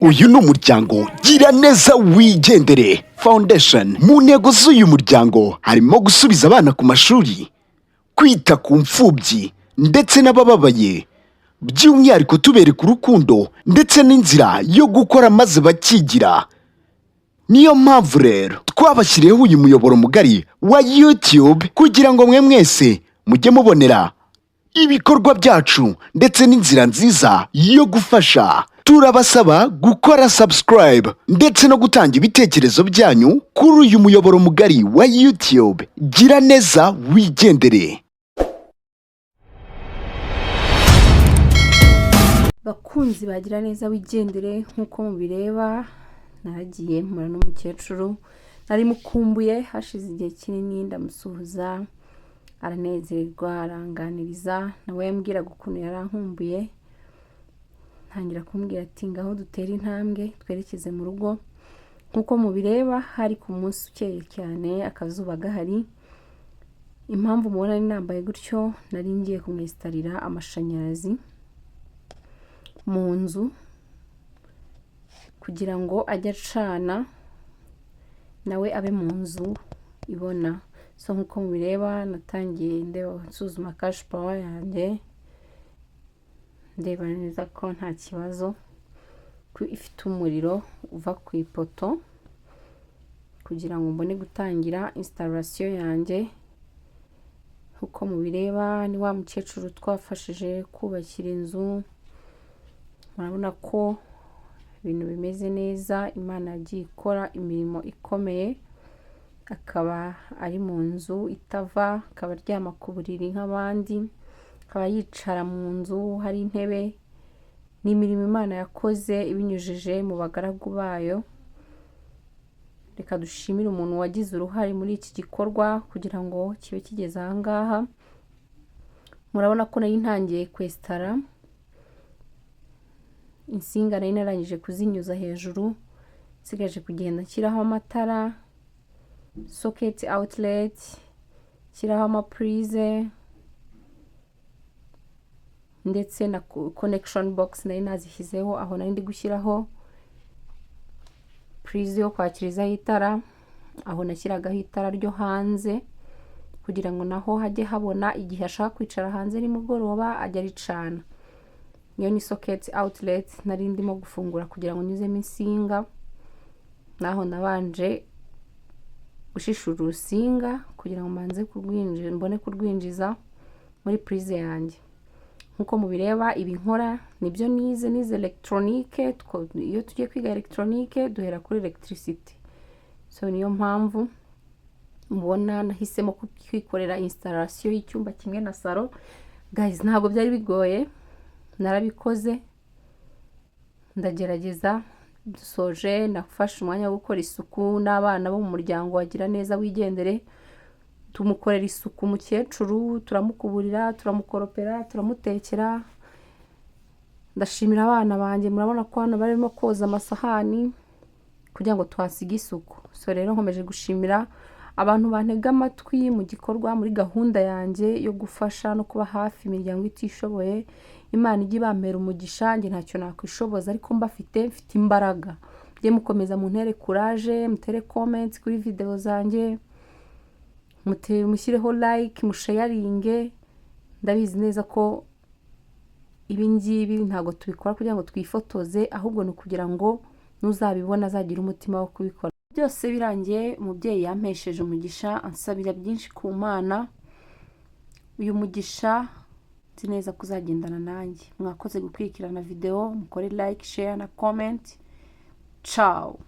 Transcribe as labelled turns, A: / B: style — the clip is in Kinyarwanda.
A: Uyu ni umuryango GIRANEZA wigendere Foundation. Mu ntego z'uyu muryango harimo gusubiza abana ku mashuri, kwita ku mfubyi ndetse n'abababaye, by'umwihariko tubereka urukundo ndetse n'inzira yo gukora maze bakigira. Niyo mpamvu rero twabashyiriyeho uyu muyoboro mugari wa YouTube kugira ngo mwe mwese mujye mubonera ibikorwa byacu ndetse n'inzira nziza yo gufasha. Turabasaba gukora subscribe ndetse no gutanga ibitekerezo byanyu kuri uyu muyoboro mugari wa YouTube GIRANEZA wigendere.
B: Bakunzi ba GIRANEZA wigendere, nkuko mubireba naragiye mpura n'umukecuru nari mukumbuye hashize igihe kinini, ndamusuhuza aranezerwa aranganiriza, nawe yambwira ukuntu yarankumbuye, ntangira kumbwira ati ngaho dutera intambwe twerekeze mu rugo. Nkuko mubireba hari ku munsi ukeye cyane, akazuba gahari. Impamvu mubona ni nambaye gutyo, nari ngiye kumwesitarira amashanyarazi mu nzu kugira ngo ajye acana nawe abe mu nzu ibona. So nkuko mubireba natangiye ndeba nsuzuma cash power yanjye, ndeba neza ko nta kibazo, ko ifite umuriro uva ku ipoto kugira ngo mbone gutangira installation yanjye. Nkuko mubireba ni wa mukecuru twafashije kubakira inzu, murabona ko ibintu bimeze neza, Imana yagiye ikora imirimo ikomeye. Akaba ari mu nzu itava, akaba aryama ku buriri nk'abandi, akaba yicara mu nzu hari intebe. Ni imirimo Imana yakoze ibinyujije mu bagaragu bayo. Reka dushimire umuntu wagize uruhare muri iki gikorwa kugira ngo kibe kigeze aha ngaha. Murabona ko nari ntangiye kwestara insinga, nari narangije kuzinyuza hejuru, nsigaje kugenda nshyiraho amatara, socket outlet, nshyiraho amaprize ndetse na connection box nari nazishyizeho aho nari ndi gushyiraho prize yo kwakirizaho itara, aho nashyiragaho itara ryo hanze kugira ngo naho hajye habona igihe ashaka kwicara hanze nimugoroba ajya ricana. Iyo ni socket outlet nari ndimo gufungura kugira ngo nyuzemo insinga, naho nabanje gushishura urusinga kugira ngo manze kurwinjiza, mbone kurwinjiza muri prize yanjye. Nkuko mubireba ibi nkora nibyo nize electronique. Iyo tugiye kwiga electronique duhera kuri electricity, so niyo mpamvu mubona nahisemo kwikorera installation y'icyumba kimwe na salo. Guys, ntabwo byari bigoye, narabikoze ndagerageza. Dusoje nafashe umwanya wo gukora isuku n'abana bo mu muryango wa GIRANEZA wigendere. Tumukorera isuku umukecuru, turamukuburira, turamukoropera, turamutekera. Ndashimira abana banjye, murabona ko hano barimo koza amasahani kugira ngo twasige isuku. So rero nkomeje gushimira abantu bantega amatwi mu gikorwa, muri gahunda yanjye yo gufasha no kuba hafi imiryango itishoboye. Imana ijye ibampera umugisha, njye ntacyo nakwishoboza ariko mfite imbaraga. Mujye mukomeza muntere courage, mutere comments kuri video zanjye, mushyireho like, musharinge. Ndabizi neza ko ibi ngibi ntago tubikora kugira ngo twifotoze, ahubwo ni kugira ngo nuzabibona azagira umutima wo kubikora. Byose birangiye umubyeyi yampesheje umugisha, ansabira byinshi ku Mana. Uyu mugisha nzi neza kuzagendana nanjye. Mwakoze gukurikirana video, mukore like, share na comment. Ciao.